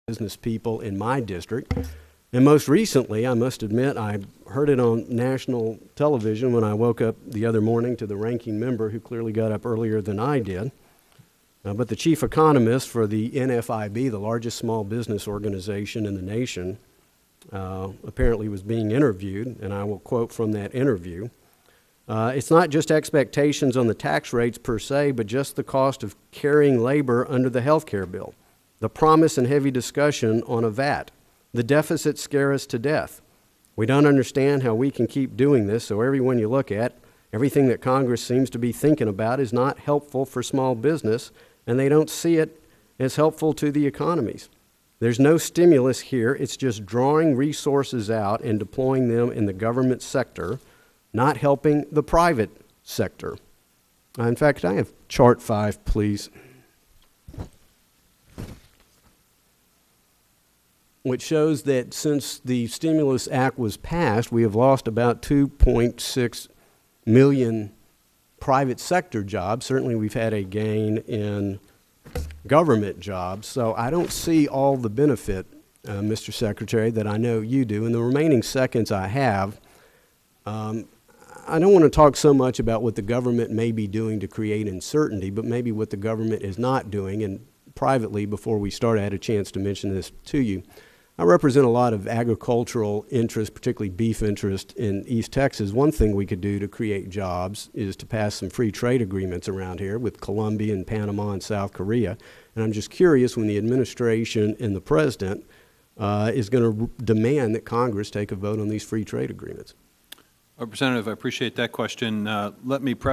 business people in my district. And most recently, I must admit, I heard it on national television when I woke up the other morning to the ranking member, who clearly got up earlier than I did. But the chief economist for the NFIB, the largest small business organization in the nation, apparently was being interviewed, and I will quote from that interview. It's not just expectations on the tax rates per se, but just the cost of carrying labor under the health care bill, the promise and heavy discussion on a VAT. The deficits scare us to death. We don't understand how we can keep doing this, so everyone you look at, everything that Congress seems to be thinking about is not helpful for small business, and they don't see it as helpful to the economies. There's no stimulus here. It's just drawing resources out and deploying them in the government sector, not helping the private sector. In fact, can I have chart 5, please? Which shows that since the Stimulus Act was passed, we have lost about 2.6 million private sector jobs. Certainly we've had a gain in government jobs. So I don't see all the benefit, Mr. Secretary, that I know you do. In the remaining seconds I have, I don't want to talk so much about what the government may be doing to create uncertainty, but maybe what the government is not doing. And privately, before we start, I had a chance to mention this to you. I represent a lot of agricultural interest, particularly beef interest in East Texas. One thing we could do to create jobs is to pass some free trade agreements around here with Colombia and Panama and South Korea. And I'm just curious when the administration and the president is going to demand that Congress take a vote on these free trade agreements. Representative, I appreciate that question. Let me